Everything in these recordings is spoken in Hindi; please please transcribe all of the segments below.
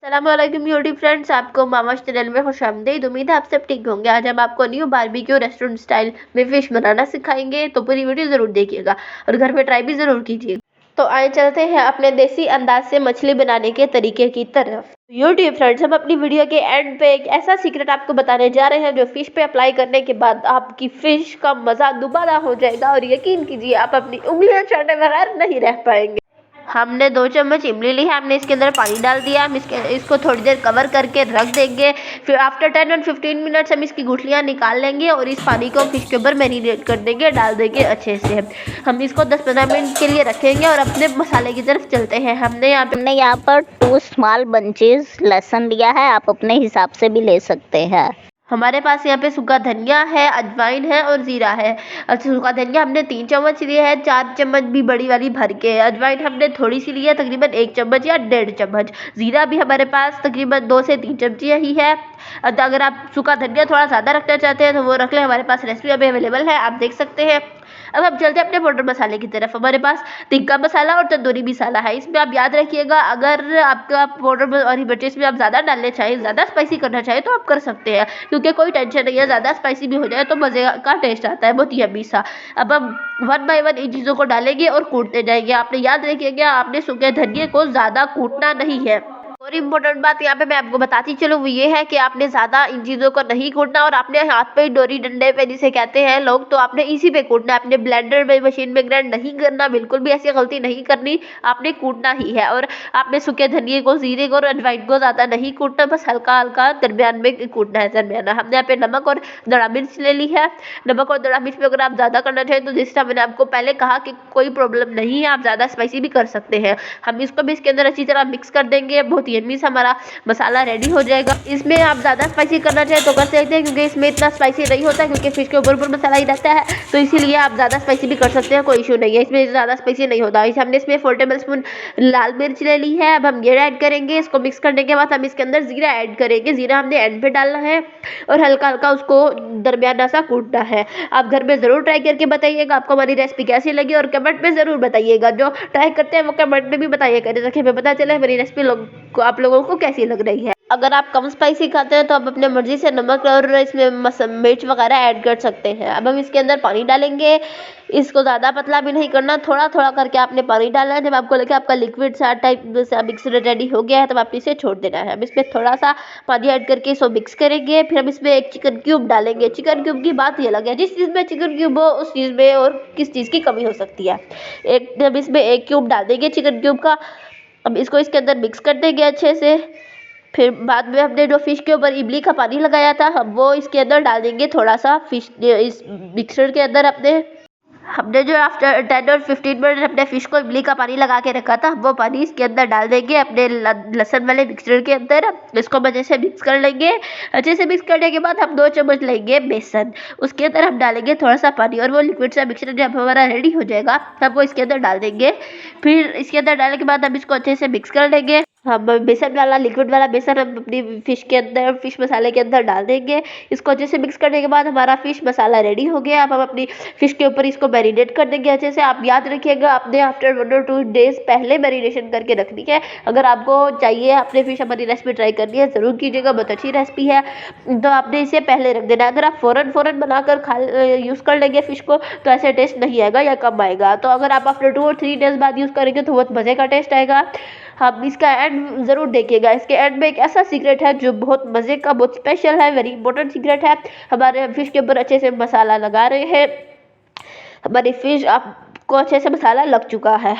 अस्सलामुअलैकुम यूट्यूब फ्रेंड्स, आपको महवाश चैनल में खुशामदीद। उम्मीद है आप सब ठीक होंगे। आज हम आपको न्यू बारबेक्यू रेस्टोरेंट स्टाइल में फिश बनाना सिखाएंगे, तो पूरी वीडियो ज़रूर देखिएगा और घर में ट्राई भी ज़रूर कीजिएगा। तो आए चलते हैं अपने देसी अंदाज से मछली बनाने के तरीके की तरफ। यूट्यूब फ्रेंड्स, हम अपनी वीडियो के एंड पे एक ऐसा सीक्रेट आपको बताने जा रहे हैं जो फिश पे अप्लाई करने के बाद आपकी फिश का मज़ा दोबारा हो जाएगा और यकीन कीजिए आप अपनी उंगलियां चाटे बगैर नहीं रह पाएंगे। हमने 2 चम्मच इमली ली है, हमने इसके अंदर पानी डाल दिया। हम इसको थोड़ी देर कवर करके रख देंगे। फिर आफ्टर 10 और 15 मिनट्स हम इसकी गुठलियाँ निकाल लेंगे और इस पानी को फिश के ऊपर मैरिनेट कर देंगे, डाल देंगे अच्छे से। हम इसको 10-15 मिनट के लिए रखेंगे और अपने मसाले की तरफ चलते हैं। हमने यहाँ पर 2 स्मॉल बंचेस लहसुन लिया है, आप अपने हिसाब से भी ले सकते हैं। हमारे पास यहाँ पे सूखा धनिया है, अजवाइन है और जीरा है। सूखा धनिया हमने 3 चम्मच लिए है, 4 चम्मच भी बड़ी वाली भर के। अजवाइन हमने थोड़ी सी ली है, तकरीबन 1 चम्मच या 1.5 चम्मच। जीरा भी हमारे पास तकरीबन 2 से 3 चमची ही है। अगर आप सूखा धनिया थोड़ा ज़्यादा रखना चाहते हैं तो वो रख लें, हमारे पास रेसिपी अभी अवेलेबल है, आप देख सकते हैं। अब हम चलते हैं अपने पाउडर मसाले की तरफ। हमारे पास तिक्का मसाला और तंदूरी मसाला है। इसमें आप याद रखिएगा, अगर आपका पाउडर और मिर्च में आप ज़्यादा डालने चाहें, ज़्यादा स्पाइसी करना चाहें तो आप कर सकते हैं, क्योंकि कोई टेंशन नहीं है। ज़्यादा स्पाइसी भी हो जाए तो मज़े का टेस्ट आता है, बहुत यम्मी सा। अब हम 1 बाय 1 इन चीज़ों को डालेंगे और कूटते जाएंगे। आपने याद रखिएगा, आपने सूखे धनिये को ज़्यादा कूटना नहीं है। और इम्पोर्टेंट बात यहाँ पे मैं आपको बताती चलूँ वो ये है कि आपने ज़्यादा इन चीज़ों को नहीं कूटना और आपने हाथ पे डोरी डंडे पे जिसे कहते हैं लोग, तो आपने इसी पे कूटना है। आपने ब्लेंडर में मशीन में ग्राइंड नहीं करना, बिल्कुल भी ऐसी गलती नहीं करनी, आपने कूटना ही है। और आपने सूखे धनिये को, जीरे को और अजवाइन को ज़्यादा नहीं कूटना, बस हल्का हल्का दरमियान में कूटना है, दरमियाना। हमने यहाँ पे नमक और दड़ा मिर्च ले ली है। नमक और दड़ा मिर्च में अगर आप ज़्यादा करना चाहें तो जिस तरह मैंने आपको पहले कहा कि कोई प्रॉब्लम नहीं है, आप ज़्यादा स्पाइसी भी कर सकते हैं। हम इसको भी इसके अंदर अच्छी तरह मिक्स कर देंगे। बहुत यम्मी सा हमारा मसाला रेडी हो जाएगा। इसमें आप ज़्यादा स्पाइसी करना चाहें तो कर सकते हैं, क्योंकि इसमें इतना स्पाइसी नहीं होता, क्योंकि फिश के ऊपर मसाला ही रहता है, तो इसीलिए आप ज़्यादा स्पाइसी भी कर सकते हैं, कोई इशू नहीं है। इसमें ज़्यादा स्पाइसी नहीं होता। हमने इसमें 4 टेबलस्पून लाल मिर्च ले ली है। अब हम ये ऐड करेंगे। इसको मिक्स करने के बाद हम इसके अंदर जीरा ऐड करेंगे। जीरा हमने एंड पे डालना है और हल्का हल्का उसको दरमियाना सा कूटना है। आप घर में ज़रूर ट्राई करके बताइएगा आपको हमारी रेसिपी कैसी लगी और कमेंट में ज़रूर बताइएगा। जो ट्राई करते हैं वो कमेंट में भी बताइएगा, ताकि हमें पता चले हमारी रेसिपी आप लोगों को कैसी लग रही है। अगर आप कम स्पाइसी खाते हैं तो आप अपने मर्जी से नमक और इसमें मिर्च वगैरह ऐड कर सकते हैं। अब हम इसके अंदर पानी डालेंगे। इसको ज़्यादा पतला भी नहीं करना, थोड़ा थोड़ा करके आपने पानी डालना है। जब आपको लगे आपका लिक्विड सा टाइप मिक्सर रेडी हो गया है तब आप इसे छोड़ देना है। अब इसमें थोड़ा सा पानी ऐड करके इसको मिक्स करेंगे। फिर हम इसमें एक चिकन क्यूब डालेंगे। चिकन क्यूब की बात ही अलग है, जिस चीज़ में चिकन क्यूब हो उस चीज़ में और किस चीज़ की कमी हो सकती है। जब इसमें 1 क्यूब डाल देंगे चिकन क्यूब का। अब इसको इसके अंदर मिक्स कर देंगे अच्छे से। फिर बाद में हमने जो फिश के ऊपर इमली का पानी लगाया था हम वो इसके अंदर डाल देंगे, थोड़ा सा फिश इस मिक्सर के अंदर। हमने जो आफ्टर 10 और 15 मिनट अपने फिश को इमली का पानी लगा के रखा था, वो पानी इसके अंदर डाल देंगे अपने लहसुन वाले मिक्सर के अंदर। इसको अच्छे से मिक्स कर लेंगे। अच्छे से मिक्स करने के बाद हम 2 चम्मच लेंगे बेसन, उसके अंदर हम डालेंगे थोड़ा सा पानी और वो लिक्विड सा मिक्सर जब हमारा रेडी हो जाएगा तब वो इसके अंदर डाल देंगे। फिर इसके अंदर डालने के बाद हम इसको अच्छे से मिक्स कर लेंगे। हम बेसन वाला, लिक्विड वाला बेसन हम अपनी फिश के अंदर, फिश मसाले के अंदर डाल देंगे। इसको अच्छे से मिक्स करने के बाद हमारा फिश मसाला रेडी हो गया। अब हम अपनी फिश के ऊपर इसको मैरिनेट कर देंगे अच्छे से। आप याद रखिएगा, आपने आफ्टर 1 और 2 डेज पहले मैरिनेशन करके रखनी है। अगर आपको चाहिए अपने फिश हमारी रेसिपी ट्राई करनी है ज़रूर कीजिएगा, बहुत अच्छी रेसिपी है, तो आपने इसे पहले रख देना है। अगर आप फ़ौरन बनाकर यूज़ कर लेंगे फिश को तो ऐसे टेस्ट नहीं आएगा या कम आएगा। तो अगर आप आफ्टर 2 और 3 डेज बाद यूज़ करेंगे तो बहुत मज़े का टेस्ट आएगा। आप इसका एंड ज़रूर देखिएगा। इसके एंड में एक ऐसा सीक्रेट है जो बहुत मज़े का, बहुत स्पेशल है, वेरी इंपॉर्टेंट सीक्रेट है। हमारे फिश के ऊपर अच्छे से मसाला लगा रहे हैं। हमारी फिश आपको अच्छे से मसाला लग चुका है,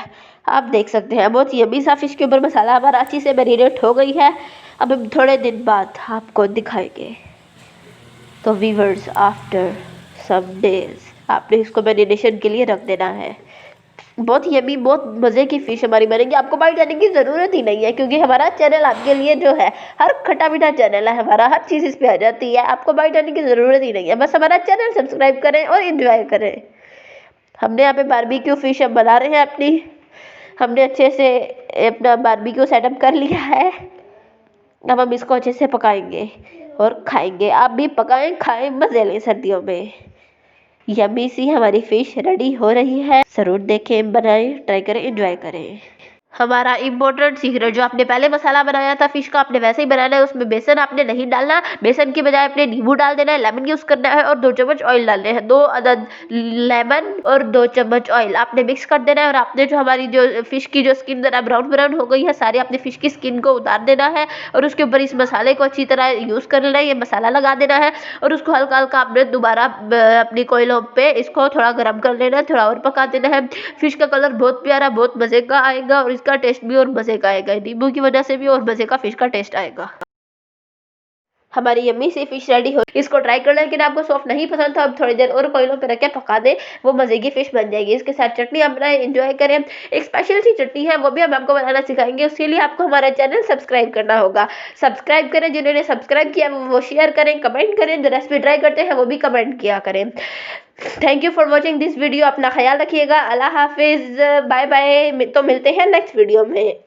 आप देख सकते हैं। बहुत यम्मी सा फिश के ऊपर मसाला हमारा अच्छी से मैरिनेट हो गई है। अब हम थोड़े दिन बाद आपको दिखाएंगे। तो व्यूअर्स, आफ्टर सम डेज आपने इसको मैरिनेशन के लिए रख देना है। बहुत यम्मी, बहुत मज़े की फ़िश हमारी बनेगी। आपको बाइट करने की ज़रूरत ही नहीं है, क्योंकि हमारा चैनल आपके लिए जो है हर खट्टा मीठा चैनल है हमारा, हर चीज़ इस पे आ जाती है। आपको बाइट करने की ज़रूरत ही नहीं है, बस हमारा चैनल सब्सक्राइब करें और एंजॉय करें। हमने यहाँ पे बारबेक्यू फ़िश अब बना रहे हैं अपनी। हमने अच्छे से अपना बारबेक्यू सेटअप कर लिया है। अब हम इसको अच्छे से पकाएंगे और खाएंगे। आप भी पकाएं, खाएं, मज़े लें सर्दियों में। यम्मी सी हमारी फिश रेडी हो रही है। ज़रूर देखें, बनाएं, ट्राई करें, एंजॉय करें। हमारा इम्पोर्टेंट सीक्रेट, जो आपने पहले मसाला बनाया था फिश का, आपने वैसे ही बनाना है। उसमें बेसन आपने नहीं डालना, बेसन की बजाय आपने नींबू डाल देना है, लेमन यूज करना है और 2 चम्मच ऑयल डालने हैं। 2 अदद लेमन और 2 चम्मच ऑयल आपने मिक्स कर देना है। और आपने जो हमारी जो फिश की जो स्किन जरा ब्राउन ब्राउन हो गई है, सारी आपने फिश की स्किन को उतार देना है और उसके ऊपर इस मसाले को अच्छी तरह यूज कर लेना है। ये मसाला लगा देना है और उसको हल्का हल्का आपने दोबारा अपनी कोयलों पे इसको थोड़ा गर्म कर लेना है, थोड़ा और पका देना है। फिश का कलर बहुत प्यारा, बहुत मजे का आएगा और इसका टेस्ट भी और मजे का आएगा। नींबू की वजह से भी और मजे का फिश का टेस्ट आएगा। हमारी यम्मी सी फिश रेडी हो, इसको ट्राई कर लें। लेकिन आपको सॉफ्ट नहीं पसंद था, अब थोड़ी देर और कोयलों पे रख के पका दें, वो मजे की फिश बन जाएगी। इसके साथ चटनी आप बनाए, एंजॉय करें। एक स्पेशल सी चटनी है, वो भी हम आपको बनाना सिखाएंगे। उसके लिए आपको हमारा चैनल सब्सक्राइब करना होगा। सब्सक्राइब करें, जिन्होंने सब्सक्राइब किया वो शेयर करें, कमेंट करें, जो रेसिपी ट्राई करते हैं वो भी कमेंट किया करें। Thank you for watching this video. अपना ख्याल रखिएगा। अल्लाह हाफिज, बाय बाय। तो मिलते हैं नेक्स्ट वीडियो में।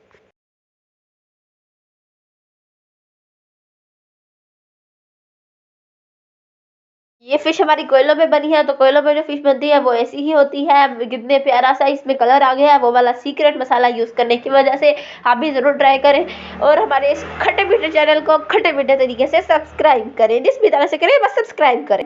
ये फिश हमारी कोयलों में बनी है, तो कोयलों में जो फिश बनती है वो ऐसी ही होती है। कितने प्यारा सा इसमें कलर आ गया है, वो वाला सीक्रेट मसाला यूज करने की वजह से। आप भी जरूर ट्राई करें और हमारे इस खट्टे मीठे चैनल को खट्टे मीठे तरीके से सब्सक्राइब करें। जिस भी तरह से करें बस सब्सक्राइब करें।